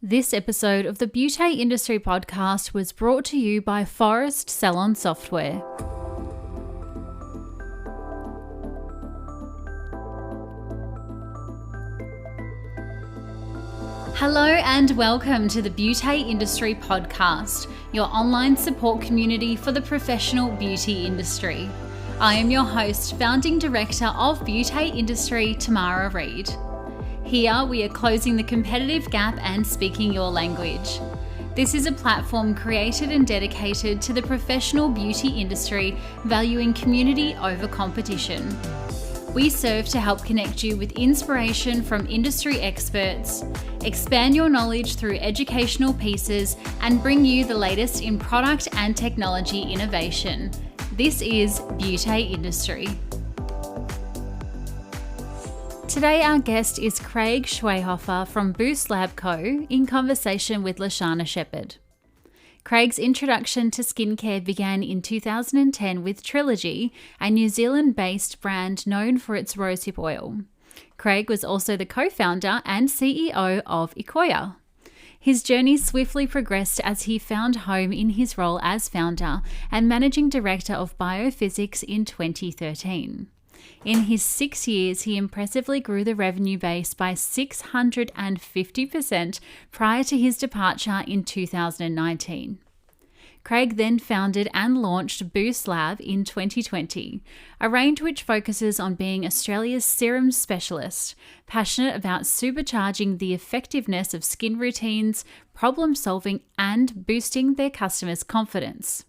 This episode of the Beauty Industry Podcast was brought to you by Forest Salon Software. Hello and welcome to the Beauty Industry Podcast, your online support community for the professional beauty industry. I am your host, Founding Director of Beauty Industry, Tamara Reid. Here, we are closing the competitive gap and speaking your language. This is a platform created and dedicated to the professional beauty industry, valuing community over competition. We serve to help connect you with inspiration from industry experts, expand your knowledge through educational pieces, and bring you the latest in product and technology innovation. This is Beauty Industry. Today our guest is Craig Schweigho from Boost Lab Co. in conversation with Lashana Shepherd. Craig's introduction to skincare began in 2010 with Trilogy, a New Zealand-based brand known for its rosehip oil. Craig was also the co-founder and CEO of Ecoya. His journey swiftly progressed as he found home in his role as founder and Managing Director of BioPhysics in 2013. In his 6 years, he impressively grew the revenue base by 650% prior to his departure in 2019. Craig then founded and launched Boost Lab in 2020, a range which focuses on being Australia's serum specialist, passionate about supercharging the effectiveness of skin routines, problem solving, and boosting their customers' confidence.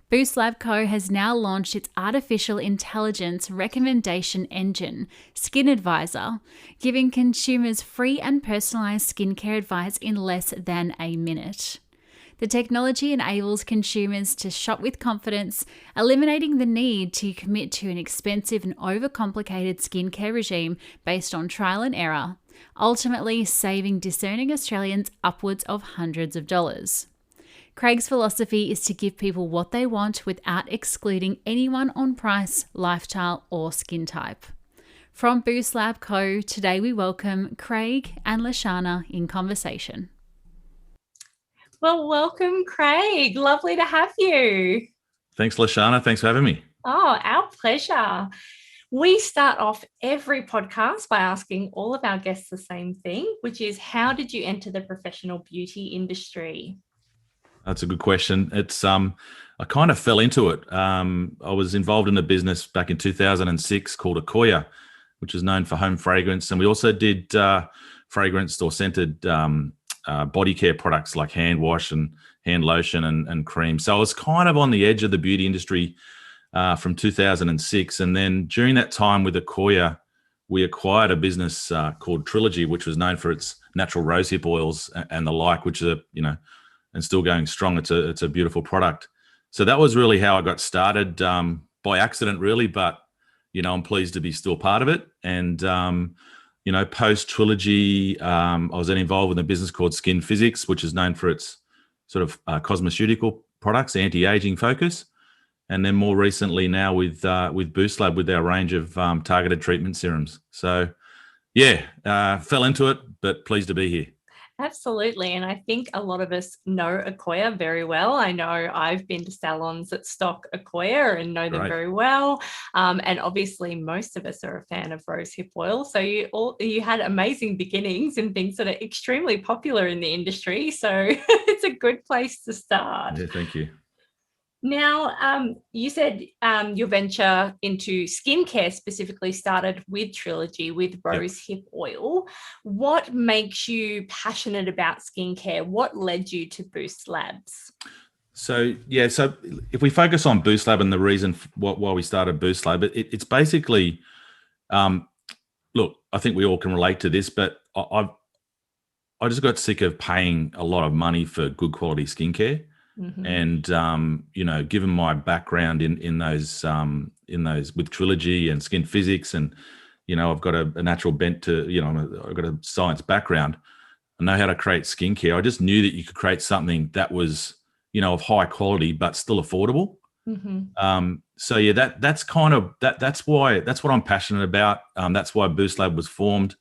Boost Lab Co. has now launched its artificial intelligence recommendation engine, Skin Advisor, giving consumers free and personalised skincare advice in less than a minute. The technology enables consumers to shop with confidence, eliminating the need to commit to an expensive and overcomplicated skincare regime based on trial and error, ultimately saving discerning Australians upwards of hundreds of dollars. Craig's philosophy is to give people what they want without excluding anyone on price, lifestyle, or skin type. From Boost Lab Co., today we welcome Craig and Lashana in conversation. Well, welcome, Craig. Lovely to have you. Thanks, Lashana. Thanks for having me. Oh, our pleasure. We start off every podcast by asking all of our guests the same thing, which is, how did you enter the professional beauty industry? That's a good question. It's I kind of fell into it. I was involved in a business back in 2006 called Ecoya, which is known for home fragrance, and we also did fragranced or scented body care products like hand wash and hand lotion and cream. So I was kind of on the edge of the beauty industry from 2006, and then during that time with Ecoya, we acquired a business called Trilogy, which was known for its natural rosehip oils and the like, which are and still going strong. It's a beautiful product. So that was really how I got started, by accident really, but I'm pleased to be still part of it. And post Trilogy, I was then involved with a business called Skin Physics, which is known for its sort of cosmeceutical products, anti-aging focus. And then more recently now with Boost Lab with our range of targeted treatment serums. So fell into it, but pleased to be here. Absolutely. And I think a lot of us know Ecoya very well. I know I've been to salons that stock Ecoya and know them very well. And obviously most of us are a fan of rosehip oil. So you had amazing beginnings and things that are extremely popular in the industry. So it's a good place to start. Yeah, thank you. Now, you said your venture into skincare specifically started with Trilogy, with Rosehip Oil. What makes you passionate about skincare? What led you to Boost Labs? So if we focus on Boost Lab and the reason why we started Boost Lab, it's basically, look, I think we all can relate to this, but I just got sick of paying a lot of money for good quality skincare. Mm-hmm. And given my background in those with Trilogy and Skin Physics, and I've got a natural bent to I've got a science background. I know how to create skincare. I just knew that you could create something that was of high quality but still affordable. Mm-hmm. That's kind of that's what I'm passionate about. That's why Boost Lab was formed.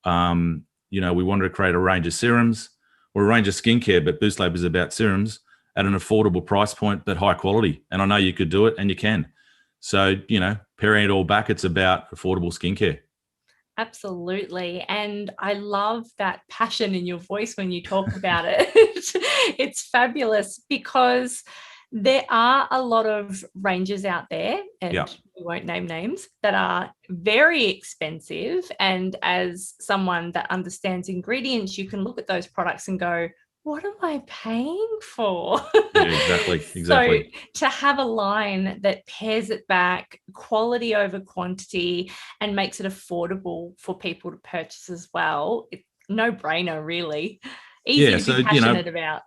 We wanted to create a range of serums we're a range of skincare, but Boost Lab is about serums at an affordable price point, but high quality. And I know you could do it, and you can. So, paring it all back, it's about affordable skincare. Absolutely. And I love that passion in your voice when you talk about it. It's fabulous because there are a lot of ranges out there, and we won't name names, that are very expensive. And as someone that understands ingredients, you can look at those products and go, what am I paying for? Yeah, exactly. So to have a line that pares it back, quality over quantity, and makes it affordable for people to purchase as well, it's no brainer, really. Easy to be passionate about.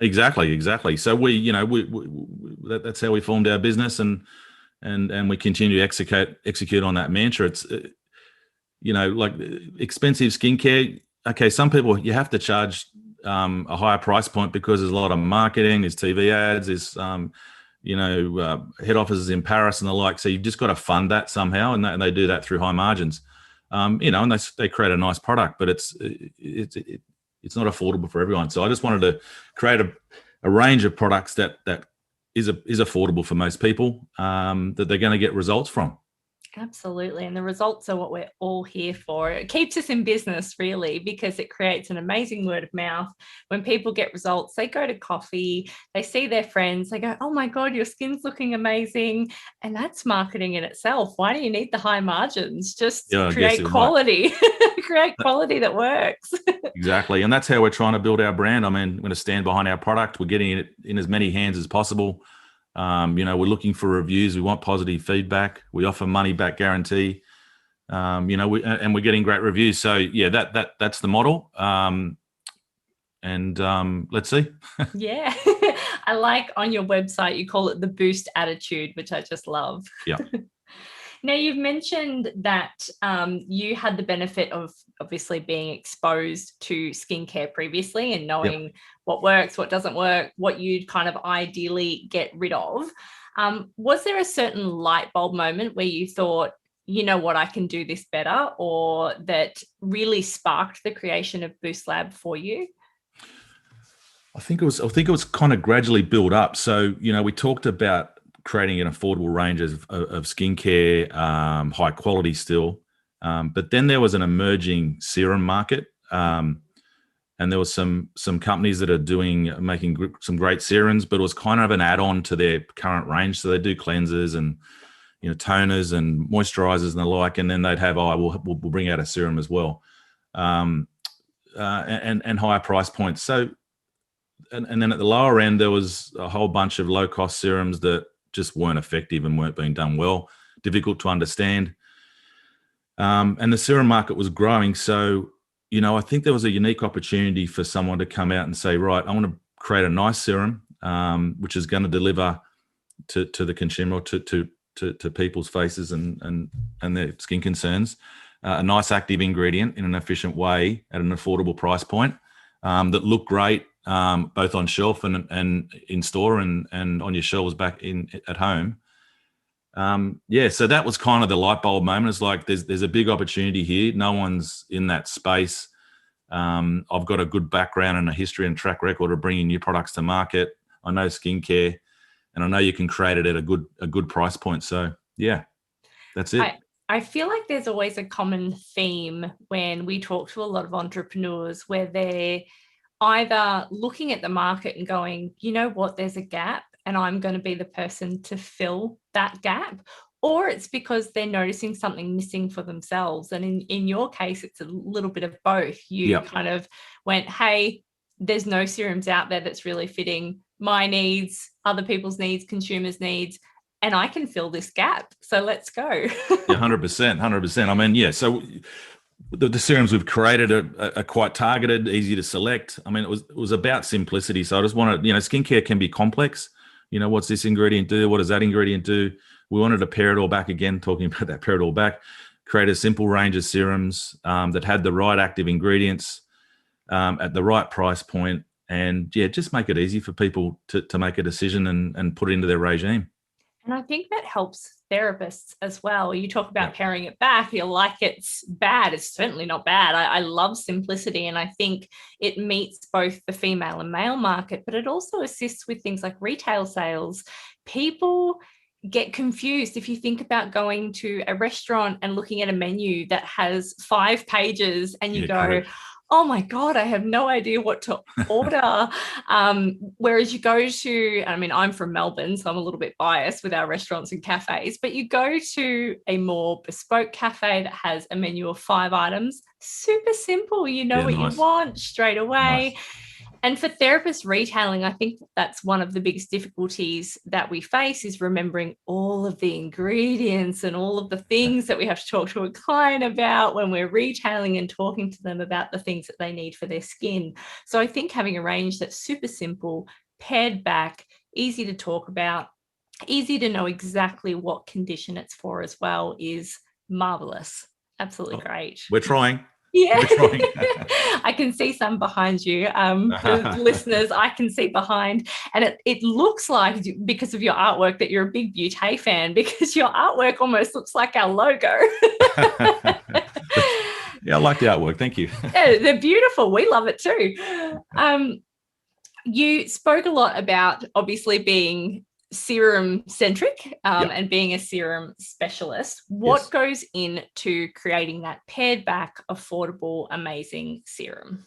Exactly. So we that's how we formed our business, and we continue to execute on that mantra. It's like expensive skincare. Okay, some people you have to charge a higher price point because there's a lot of marketing, there's TV ads, there's head offices in Paris and the like. So you've just got to fund that somehow, and they do that through high margins. And they create a nice product, but it's not affordable for everyone. So I just wanted to create a range of products that is affordable for most people, that they're going to get results from. Absolutely. And the results are what we're all here for. It keeps us in business, really, because it creates an amazing word of mouth. When people get results, they go to coffee, they see their friends, they go, oh my God, your skin's looking amazing. And that's marketing in itself. Why do you need the high margins? Just create quality, create quality that works. Exactly. And that's how we're trying to build our brand. I mean, we're going to stand behind our product. We're getting it in as many hands as possible. We're looking for reviews. We want positive feedback. We offer money back guarantee. We're getting great reviews. So yeah, that's the model. Let's see. Yeah. I like on your website, you call it the boost attitude, which I just love. Yeah. Now, you've mentioned that you had the benefit of obviously being exposed to skincare previously and knowing what works, what doesn't work, what you'd kind of ideally get rid of. Was there a certain light bulb moment where you thought, you know what, I can do this better, or that really sparked the creation of Boost Lab for you? I think it was kind of gradually built up. So, we talked about creating an affordable range of skincare, high quality still. But then there was an emerging serum market. And there was some companies that are making some great serums, but it was kind of an add-on to their current range. So they do cleansers and, toners and moisturizers and the like. And then they'd have, we'll bring out a serum as well. And higher price points. So, and then at the lower end, there was a whole bunch of low cost serums that just weren't effective and weren't being done well, difficult to understand. And the serum market was growing. So, I think there was a unique opportunity for someone to come out and say, right, I want to create a nice serum, which is going to deliver to the consumer, to people's faces and their skin concerns, a nice active ingredient in an efficient way at an affordable price point, that look great, both on shelf and in store and on your shelves back at home. So that was kind of the light bulb moment. It's like there's a big opportunity here. No one's in that space. I've got a good background and a history and track record of bringing new products to market. I know skincare, and I know you can create it at a good price point. So yeah, that's it. I feel like there's always a common theme when we talk to a lot of entrepreneurs where they're either looking at the market and going, you know what, there's a gap and I'm going to be the person to fill that gap, or it's because they're noticing something missing for themselves. And in your case, it's a little bit of both. You kind of went, hey, there's no serums out there that's really fitting my needs, other people's needs, consumers' needs, and I can fill this gap. So let's go. 100%. I mean, so the serums we've created are quite targeted, easy to select. I mean, it was about simplicity. So I just wanted, skincare can be complex. What's this ingredient do? What does that ingredient do? We wanted to pare it all back again, talking about that, pare it all back, create a simple range of serums that had the right active ingredients at the right price point, and just make it easy for people to make a decision and put it into their regime. And I think that helps therapists as well. You talk about paring it back, you're like it's bad. It's certainly not bad. I love simplicity, and I think it meets both the female and male market, but it also assists with things like retail sales. People get confused if you think about going to a restaurant and looking at a menu that has 5 pages and you go, correct. Oh my God, I have no idea what to order. Whereas you go to, I mean, I'm from Melbourne, so I'm a little bit biased with our restaurants and cafes, but you go to a more bespoke cafe that has a menu of 5 items, super simple. You know what you want straight away. Nice. And for therapist retailing, I think that's one of the biggest difficulties that we face is remembering all of the ingredients and all of the things that we have to talk to a client about when we're retailing and talking to them about the things that they need for their skin. So I think having a range that's super simple, pared back, easy to talk about, easy to know exactly what condition it's for as well is marvelous. Absolutely great. We're trying. Yeah, I can see some behind you. The listeners, I can see behind. And it looks like, because of your artwork, that you're a big Beauté fan, because your artwork almost looks like our logo. Yeah, I like the artwork. Thank you. Yeah, they're beautiful. We love it too. You spoke a lot about obviously being serum centric and being a serum specialist. What goes into creating that pared back, affordable, amazing serum?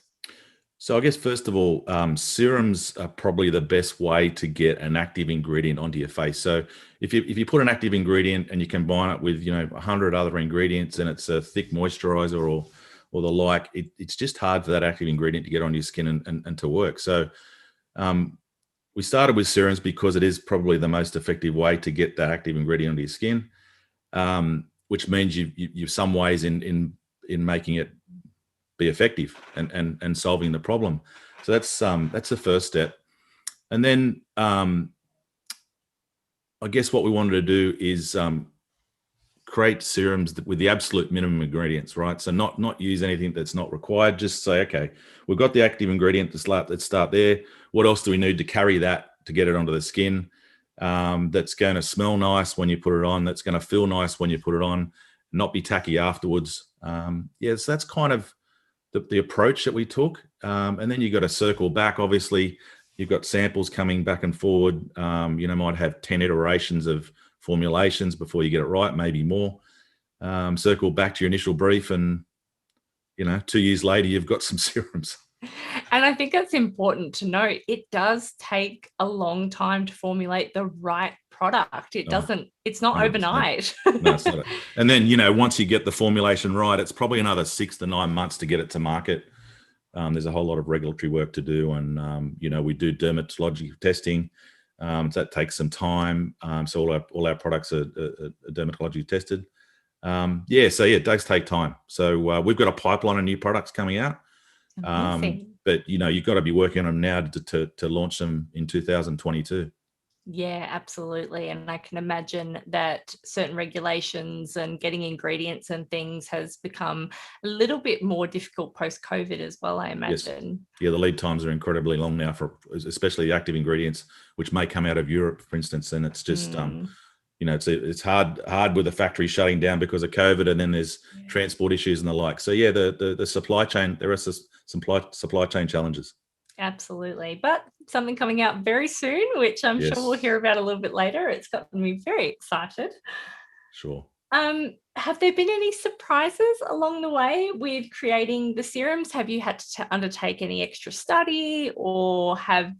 So I guess first of all, serums are probably the best way to get an active ingredient onto your face. So if you put an active ingredient and you combine it with 100 other ingredients and it's a thick moisturizer or the like, it's just hard for that active ingredient to get on your skin and to work. So we started with serums because it is probably the most effective way to get that active ingredient onto your skin, which means you've some ways in making it be effective and solving the problem. So that's the first step. And then I guess what we wanted to do is create serums with the absolute minimum ingredients, right? So not use anything that's not required. Just say, okay, we've got the active ingredient. Let's start there. What else do we need to carry that to get it onto the skin? That's going to smell nice when you put it on. That's going to feel nice when you put it on. Not be tacky afterwards. So that's kind of the approach that we took. And then you got to circle back. Obviously, you've got samples coming back and forward. Might have 10 iterations of formulations before you get it right, maybe more. Circle back to your initial brief, and 2 years later, you've got some serums. And I think it's important to note it does take a long time to formulate the right product. It's not 100%. Overnight. No, it's not. And then, once you get the formulation right, it's probably another 6 to 9 months to get it to market. There's a whole lot of regulatory work to do. And, we do dermatology testing. So that takes some time. So all our products are dermatology tested. It does take time. So we've got a pipeline of new products coming out. But you've got to be working on them now to launch them in 2022. Yeah, absolutely. And I can imagine that certain regulations and getting ingredients and things has become a little bit more difficult post-COVID as well, I imagine. Yes. Yeah, the lead times are incredibly long now for especially active ingredients, which may come out of Europe, for instance. And it's just, it's hard with the factory shutting down because of COVID, and then there's transport issues and the like. So the supply chain, there are some supply chain challenges. Absolutely. But something coming out very soon, which I'm sure we'll hear about a little bit later. It's gotten me very excited. Sure. Have there been any surprises along the way with creating the serums? Have you had to undertake any extra study, or have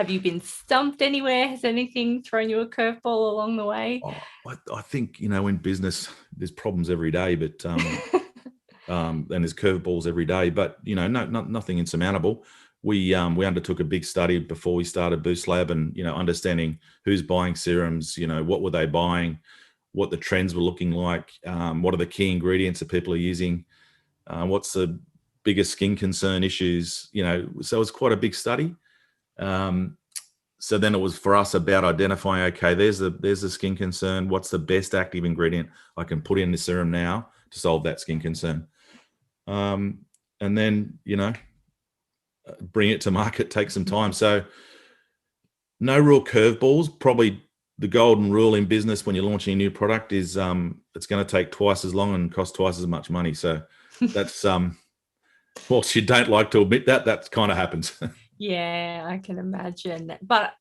you been stumped anywhere? Has anything thrown you a curveball along the way? I think, in business, there's problems every day, but and there's curveballs every day, but nothing insurmountable. We undertook a big study before we started Boost Lab, and understanding who's buying serums, what were they buying, what the trends were looking like, what are the key ingredients that people are using, what's the biggest skin concern issues, so it was quite a big study. So then it was for us about identifying, okay, there's the skin concern. What's the best active ingredient I can put in the serum now to solve that skin concern? And then, bring it to market, take some time. So no real curveballs. Probably the golden rule in business when you're launching a new product is it's going to take twice as long and cost twice as much money. So that's whilst you don't like to admit that kind of happens. Yeah, I can imagine. But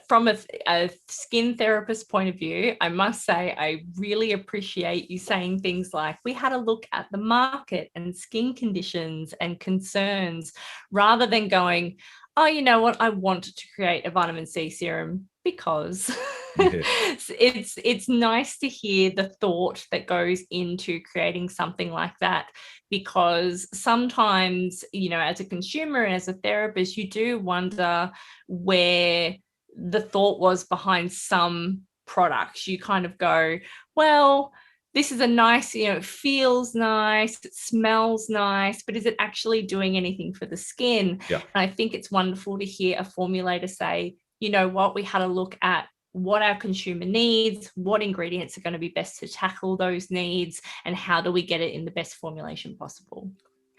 from a skin therapist point of view, I must say I really appreciate you saying things like, we had a look at the market and skin conditions and concerns, rather than going, oh, you know what, I want to create a vitamin C serum because it's nice to hear the thought that goes into creating something like that, because sometimes, you know, as a consumer and as a therapist, you do wonder where the thought was behind some products. You kind of go, well, this is a nice, you know, it feels nice, it smells nice, but is it actually doing anything for the skin? Yeah. And I think it's wonderful to hear a formulator say, you know what, we had a look at what our consumer needs, what ingredients are going to be best to tackle those needs, and how do we get it in the best formulation possible.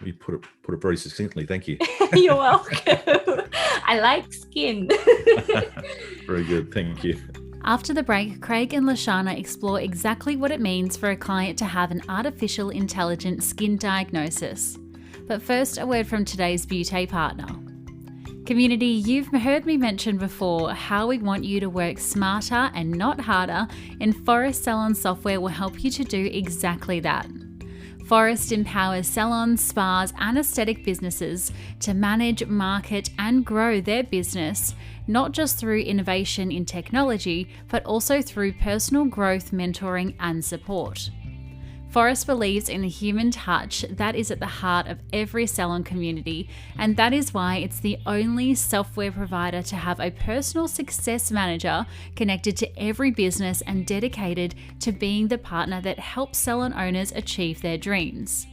You put it very succinctly. Thank you. You're welcome. I like skin. Very good. Thank you. After the break, Craig and Lashana explore exactly what it means for a client to have an artificial intelligent skin diagnosis. But first, a word from today's beauty partner. Community, you've heard me mention before how we want you to work smarter and not harder, and Forest Salon software will help you to do exactly that. Forest empowers salons, spas, and aesthetic businesses to manage, market, and grow their business, not just through innovation in technology, but also through personal growth, mentoring, and support. Forest believes in the human touch that is at the heart of every salon community, and that is why it's the only software provider to have a personal success manager connected to every business and dedicated to being the partner that helps salon owners achieve their dreams.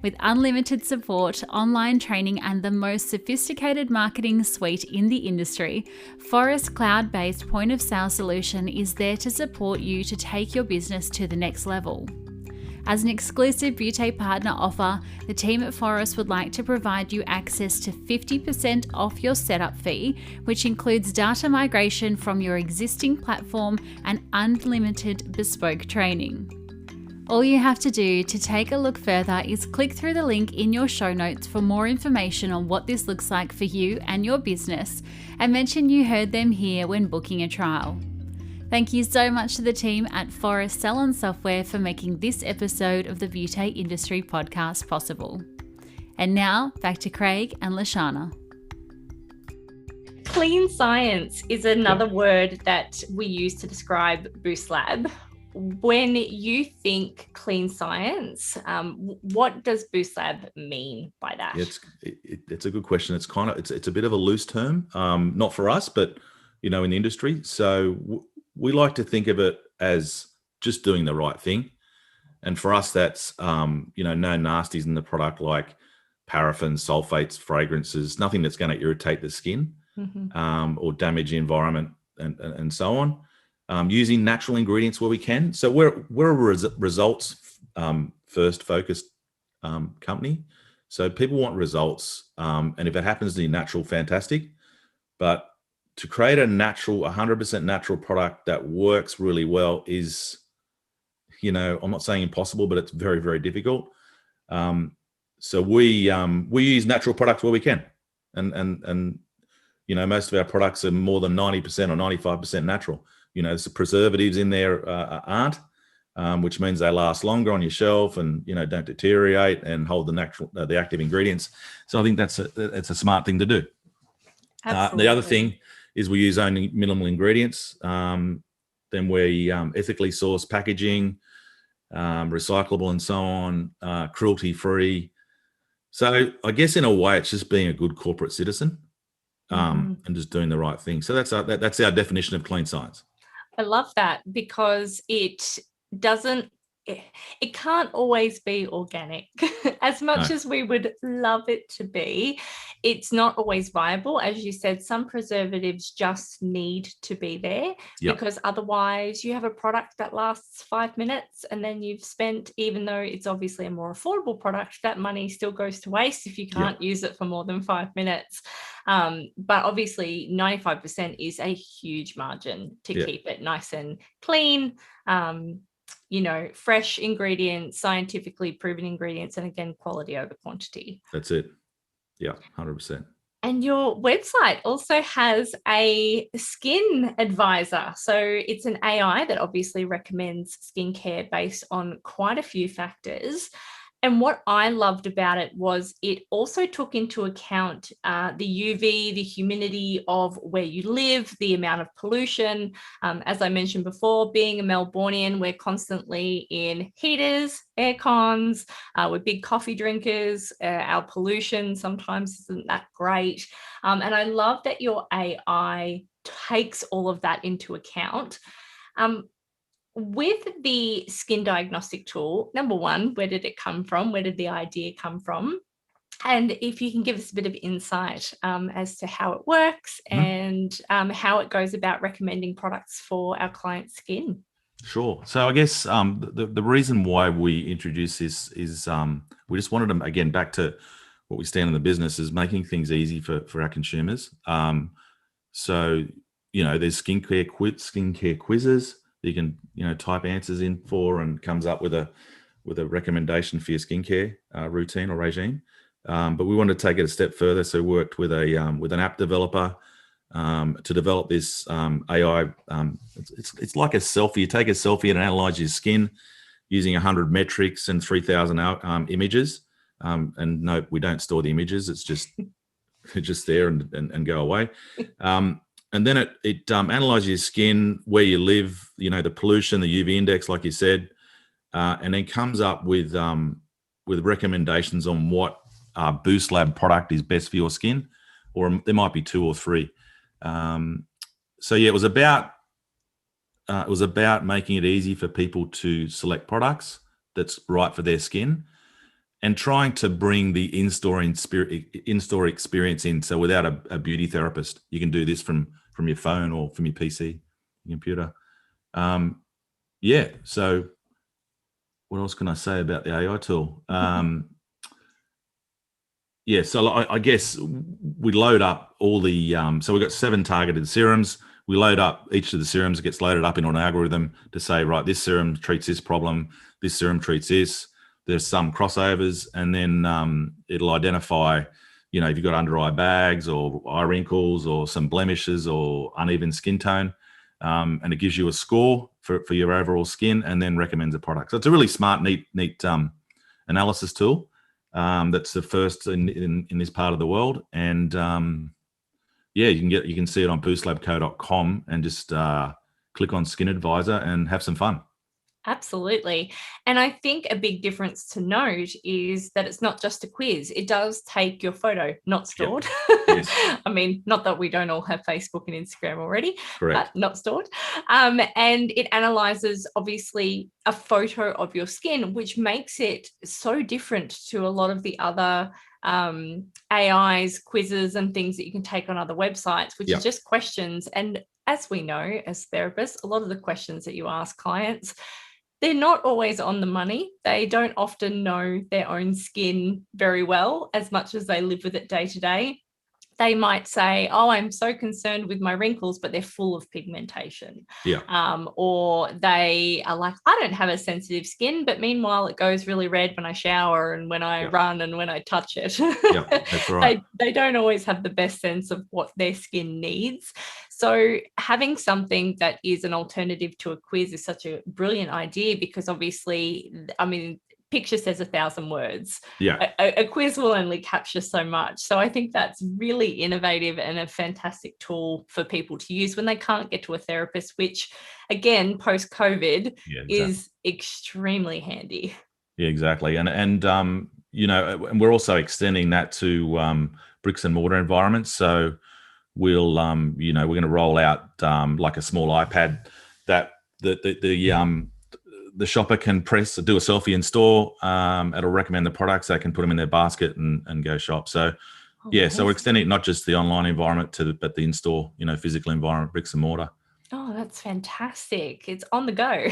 With unlimited support, online training, and the most sophisticated marketing suite in the industry, Forest's cloud-based point-of-sale solution is there to support you to take your business to the next level. As an exclusive beauty partner offer, the team at Forest would like to provide you access to 50% off your setup fee, which includes data migration from your existing platform and unlimited bespoke training. All you have to do to take a look further is click through the link in your show notes for more information on what this looks like for you and your business, and mention you heard them here when booking a trial. Thank you so much to the team at Forest Salon Software for making this episode of the Beauty Industry Podcast possible. And now, back to Craig and Lashana. Clean science is another word that we use to describe Boost Lab. When you think clean science, what does Boost Lab mean by that? It's a good question. It's a bit of a loose term, not for us, but in the industry. So we like to think of it as just doing the right thing. And for us, that's, no nasties in the product like paraffins, sulfates, fragrances, nothing that's going to irritate the skin or damage the environment and so on. Using natural ingredients where we can. So we're a results first focused company. So people want results. And if it happens to be natural, fantastic. But to create a 100% natural product that works really well is, I'm not saying impossible, but it's very, very difficult. So we use natural products where we can. And most of our products are more than 90% or 95% natural. The preservatives in there aren't, which means they last longer on your shelf and, don't deteriorate and hold the active ingredients. So I think it's a smart thing to do. The other thing is we use only minimal ingredients. Then we ethically source packaging, recyclable and so on, cruelty-free. So I guess in a way it's just being a good corporate citizen and just doing the right thing. So that's our definition of clean science. I love that, because it doesn't it can't always be organic. As much as we would love it to be, it's not always viable. As you said, some preservatives just need to be there because otherwise you have a product that lasts 5 minutes and then you've spent, even though it's obviously a more affordable product, that money still goes to waste if you can't use it for more than 5 minutes. But obviously 95% is a huge margin to keep it nice and clean. Fresh ingredients, scientifically proven ingredients, and again, quality over quantity. That's it. Yeah, 100%. And your website also has a skin advisor. So it's an AI that obviously recommends skincare based on quite a few factors. And what I loved about it was it also took into account the UV, the humidity of where you live, the amount of pollution. As I mentioned before, being a Melbourneian, we're constantly in heaters, air cons, we're big coffee drinkers. Our pollution sometimes isn't that great. And I love that your AI takes all of that into account. With the skin diagnostic tool, number one, where did it come from? Where did the idea come from? And if you can give us a bit of insight as to how it works and how it goes about recommending products for our client's skin. Sure. So I guess the reason why we introduced this is we just wanted to, again, back to what we stand in the business, is making things easy for our consumers. So, there's skincare quizzes you can type answers in for, and comes up with a recommendation for your skincare routine or regime. But we wanted to take it a step further, so we worked with an app developer to develop this AI. It's like a selfie. You take a selfie and analyze your skin using 100 metrics and 3,000 images. And no, we don't store the images. It's just there and go away. And then it analyzes your skin, where you live, the pollution, the UV index, like you said, and then comes up with recommendations on what Boost Lab product is best for your skin, or there might be 2 or 3. So yeah, it was about making it easy for people to select products that's right for their skin, and trying to bring the in-store experience in. So without a beauty therapist, you can do this from your phone or from your PC, your computer. So what else can I say about the AI tool? So I guess we load up all the, so we've got 7 targeted serums. We load up each of the serums. It gets loaded up into an algorithm to say, right, this serum treats this problem, this serum treats this. There's some crossovers, and then it'll identify, if you've got under eye bags or eye wrinkles or some blemishes or uneven skin tone, and it gives you a score for your overall skin, and then recommends a product. So it's a really smart, neat analysis tool. That's the first in this part of the world, and you can see it on boostlabco.com and just click on Skin Advisor and have some fun. Absolutely. And I think a big difference to note is that it's not just a quiz. It does take your photo, not stored. Yep. Yes. I mean, not that we don't all have Facebook and Instagram already, correct, but not stored. And it analyzes, obviously, a photo of your skin, which makes it so different to a lot of the other AIs, quizzes, and things that you can take on other websites, which is just questions. And as we know, as therapists, a lot of the questions that you ask clients, they're not always on the money. They don't often know their own skin very well, as much as they live with it day to day. They might say, oh, I'm so concerned with my wrinkles, but they're full of pigmentation. Yeah. Or they are like, I don't have a sensitive skin, but meanwhile, it goes really red when I shower and when I run and when I touch it. Yeah, that's right. They don't always have the best sense of what their skin needs. So having something that is an alternative to a quiz is such a brilliant idea, because obviously, I mean, picture says 1,000 words. Yeah. A quiz will only capture so much. So I think that's really innovative and a fantastic tool for people to use when they can't get to a therapist, which, again, post-COVID is extremely handy. Yeah, exactly. And we're also extending that to bricks and mortar environments. So we're going to roll out like a small iPad that the the shopper can do a selfie in store. It'll recommend the products. They can put them in their basket and go shop. So, so we're extending not just the online environment but the in-store, physical environment, bricks and mortar. Oh, that's fantastic. It's on the go.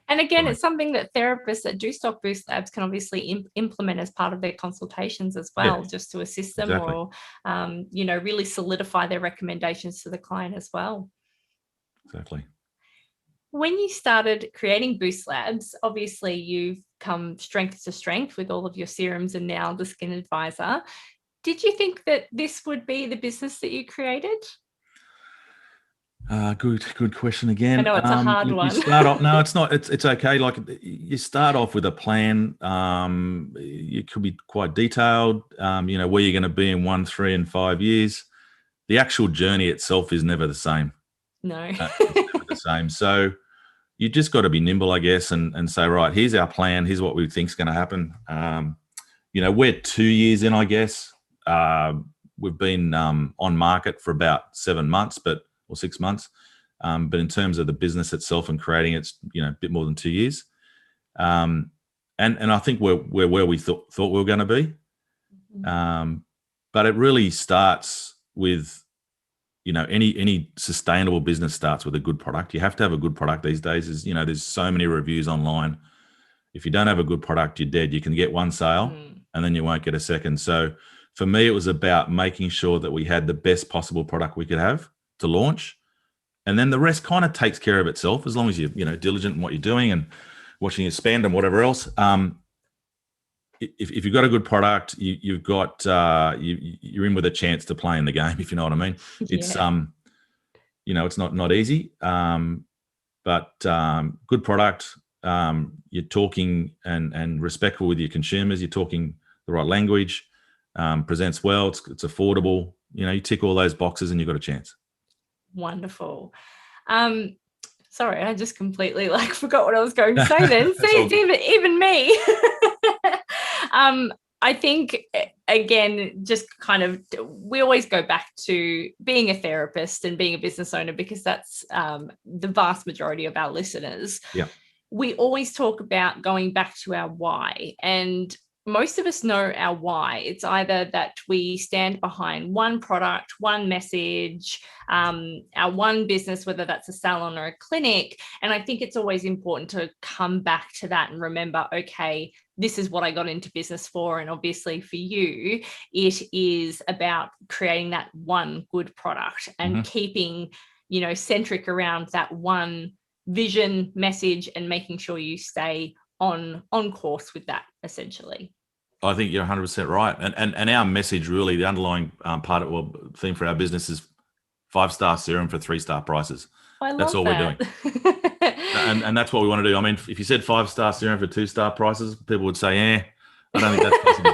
And again, it's something that therapists that do stock Boost Labs can obviously implement as part of their consultations as well, just to assist them or, really solidify their recommendations to the client as well. Exactly. When you started creating Boost Labs, obviously you've come strength to strength with all of your serums and now the Skin Advisor. Did you think that this would be the business that you created? Good question again. I know it's a hard one. You start off, no, it's not. It's okay. Like you start off with a plan. You could be quite detailed. Where you're going to be in 1, 3, and 5 years. The actual journey itself is never the same. No, it's never the same. So you just got to be nimble, I guess, and say, right, here's our plan. Here's what we think is going to happen. We're 2 years in, I guess. We've been on market for about 7 months, or 6 months. But in terms of the business itself and creating it's, a bit more than 2 years. And I think we're where we thought we were going to be. But it really starts with, any sustainable business starts with a good product. You have to have a good product these days. There's so many reviews online. If you don't have a good product, you're dead. You can get one sale and then you won't get a second. So for me, it was about making sure that we had the best possible product we could have to launch, and then the rest kind of takes care of itself as long as you're diligent in what you're doing and watching your spend and whatever else. If you've got a good product, you've got you're in with a chance to play in the game, if you know what I mean. It's it's not easy, but good product. You're talking and respectful with your consumers. You're talking the right language. Presents well. It's affordable. You tick all those boxes and you've got a chance. Wonderful. Sorry, I just completely forgot what I was going to say then. See, it's even me. I think, again, just kind of, we always go back to being a therapist and being a business owner because that's the vast majority of our listeners. Yeah. We always talk about going back to our why, and most of us know our why. It's either that we stand behind one product, one message, our one business, whether that's a salon or a clinic. And I think it's always important to come back to that and remember, okay, this is what I got into business for. And obviously for you, it is about creating that one good product and keeping, centric around that one vision, message, and making sure you stay on course with that, essentially. I think you're 100% right. And our message, really, the underlying theme for our business is 5-star serum for 3-star prices. That's all we're doing. And that's what we want to do. I mean, if you said 5-star serum for 2-star prices, people would say, I don't think that's possible.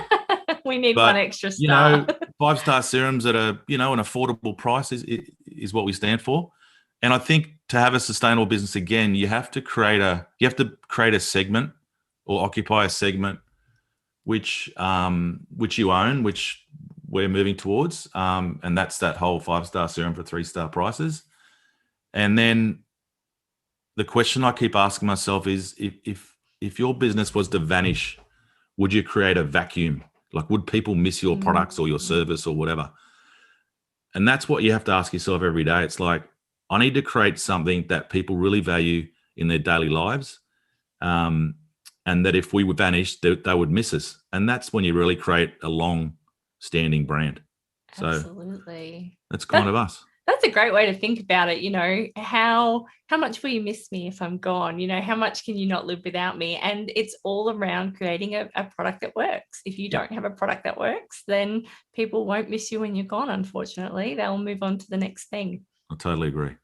We need one extra star. 5-star serums at an affordable price is what we stand for. And I think to have a sustainable business, again, you have to create a segment or occupy a segment which you own, which we're moving towards, and that's that whole 5-star serum for 3-star prices. And then the question I keep asking myself is, if your business was to vanish, would you create a vacuum? Would people miss your products or your service or whatever? And that's what you have to ask yourself every day. It's like, I need to create something that people really value in their daily lives. And that if we would vanish, they would miss us. And that's when you really create a long-standing brand. So absolutely. That's kind of us. That's a great way to think about it. How much will you miss me if I'm gone? How much can you not live without me? And it's all around creating a product that works. If you don't have a product that works, then people won't miss you when you're gone, unfortunately. They'll move on to the next thing. I totally agree.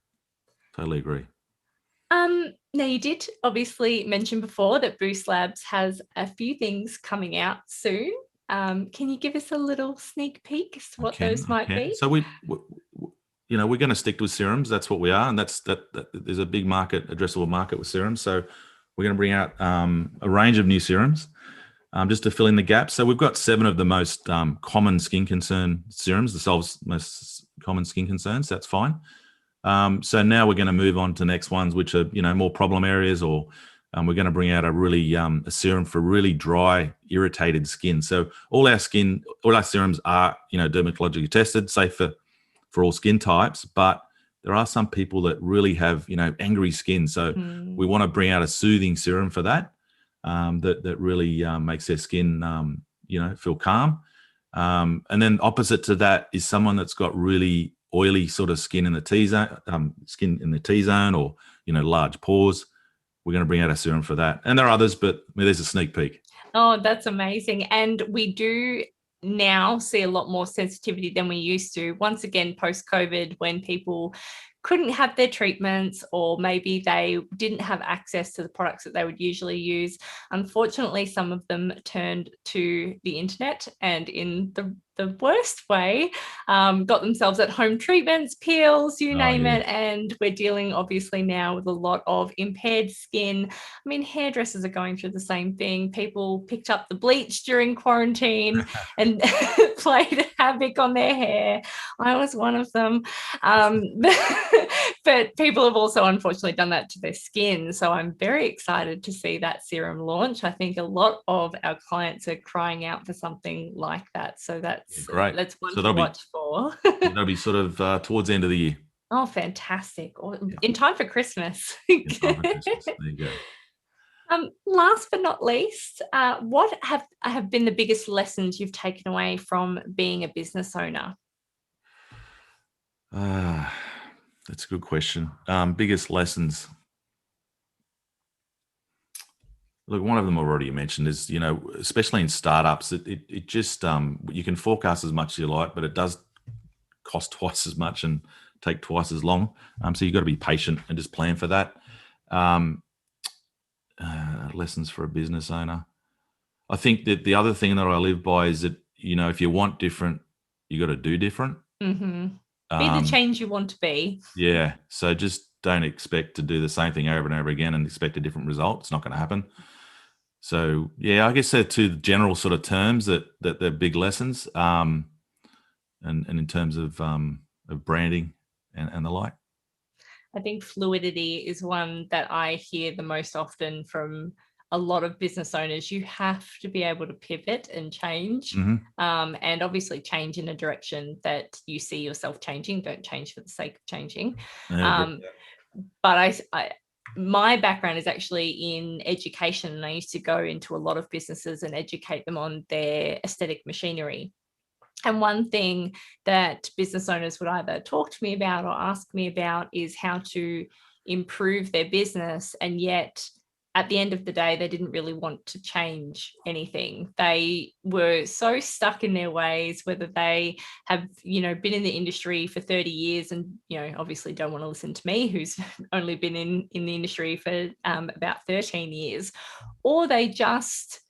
Now, you did obviously mention before that Boost Labs has a few things coming out soon. Can you give us a little sneak peek as to what those might be? So we're going to stick with serums. That's what we are, and that there's a big addressable market with serums. So we're going to bring out a range of new serums just to fill in the gaps. So we've got 7 of the most common skin concern serums, that solves most common skin concerns. That's fine. So now we're going to move on to the next ones, which are more problem areas or we're going to bring out a really a serum for really dry, irritated skin. So all our serums are, dermatologically tested, safe for all skin types, but there are some people that really have, angry skin. So we want to bring out a soothing serum for that, that really makes their skin, feel calm. And then opposite to that is someone that's got really oily sort of skin in the T-zone, or, large pores. We're going to bring out a serum for that. And there are others, but there's a sneak peek. Oh, that's amazing. And we do now see a lot more sensitivity than we used to. Once again, post-COVID, when people couldn't have their treatments, or maybe they didn't have access to the products that they would usually use. Unfortunately, some of them turned to the internet, and in the worst way, got themselves at home treatments, peels, you name it. And we're dealing obviously now with a lot of impaired skin. I mean, hairdressers are going through the same thing. People picked up the bleach during quarantine and played havoc on their hair. I was one of them. But people have also unfortunately done that to their skin. So I'm very excited to see that serum launch. I think a lot of our clients are crying out for something like that. So that's great. That's one to watch for. That'll be sort of towards the end of the year. Oh, fantastic. In time for Christmas. In time for Christmas. There you go. Last but not least, what have been the biggest lessons you've taken away from being a business owner? That's a good question. Biggest lessons. Look, one of them I've already mentioned is, especially in startups, it just, you can forecast as much as you like, but it does cost twice as much and take twice as long. So you've got to be patient and just plan for that. Lessons for a business owner. I think that the other thing that I live by is that, if you want different, you got to do different. Mm-hmm. Be the change you want to be. Yeah. So just don't expect to do the same thing over and over again and expect a different result. It's not going to happen. So yeah, I guess they're two general sort of terms that they're big lessons. And in terms of branding and the like. I think fluidity is one that I hear the most often from a lot of business owners. You have to be able to pivot and change, and obviously change in a direction that you see yourself changing. Don't change for the sake of changing. But my background is actually in education, and I used to go into a lot of businesses and educate them on their aesthetic machinery. And one thing that business owners would either talk to me about or ask me about is how to improve their business, and yet at the end of the day, they didn't really want to change anything. They were so stuck in their ways, whether they have, been in the industry for 30 years and, obviously don't want to listen to me, who's only been in the industry for about 13 years, or they just,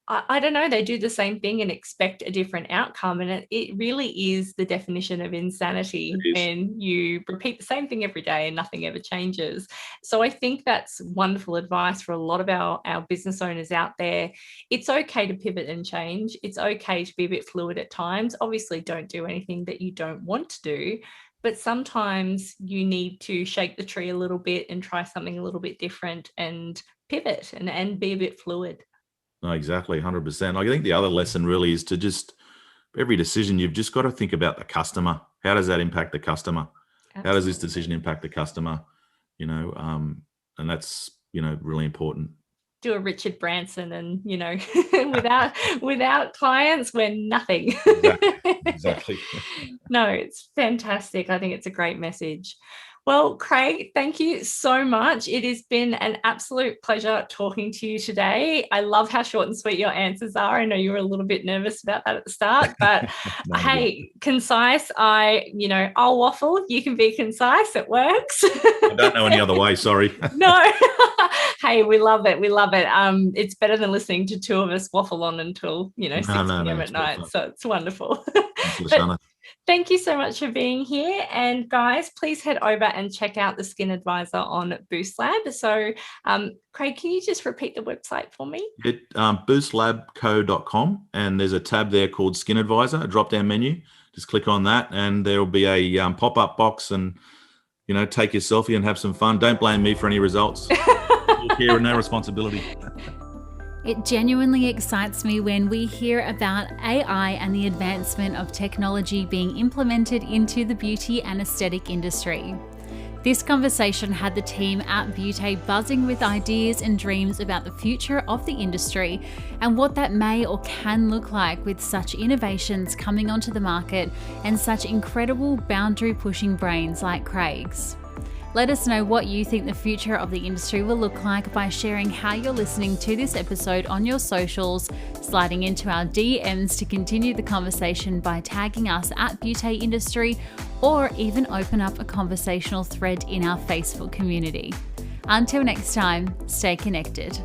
I don't know, they do the same thing and expect a different outcome. And it really is the definition of insanity when you repeat the same thing every day and nothing ever changes. So I think that's wonderful advice for a lot of our business owners out there. It's okay to pivot and change. It's okay to be a bit fluid at times. Obviously, don't do anything that you don't want to do. But sometimes you need to shake the tree a little bit and try something a little bit different and pivot and be a bit fluid. No, exactly, 100%. I think the other lesson really is to just, every decision, you've just got to think about the customer. How does that impact the customer? Absolutely. How does this decision impact the customer? And that's, really important. Do a Richard Branson and, without clients, we're nothing. Exactly. No, it's fantastic. I think it's a great message. Well, Craig, thank you so much. It has been an absolute pleasure talking to you today. I love how short and sweet your answers are. I know you were a little bit nervous about that at the start, but hey, concise. I'll waffle. You can be concise. It works. I don't know any other way. Sorry. No. Hey, we love it. We love it. It's better than listening to two of us waffle on until, 6 p.m. at night. So it's wonderful. Thank you so much for being here. And guys, please head over and check out the Skin Advisor on Boost Lab. So, Craig, can you just repeat the website for me? boostlabco.com, and there's a tab there called Skin Advisor, a drop-down menu. Just click on that, and there will be a pop-up box, and take your selfie and have some fun. Don't blame me for any results. care and no responsibility. It genuinely excites me when we hear about AI and the advancement of technology being implemented into the beauty and aesthetic industry. This conversation had the team at Beauté buzzing with ideas and dreams about the future of the industry and what that may or can look like with such innovations coming onto the market and such incredible boundary-pushing brains like Craig's. Let us know what you think the future of the industry will look like by sharing how you're listening to this episode on your socials, sliding into our DMs to continue the conversation by tagging us at Beauté Industry, or even open up a conversational thread in our Facebook community. Until next time, stay connected.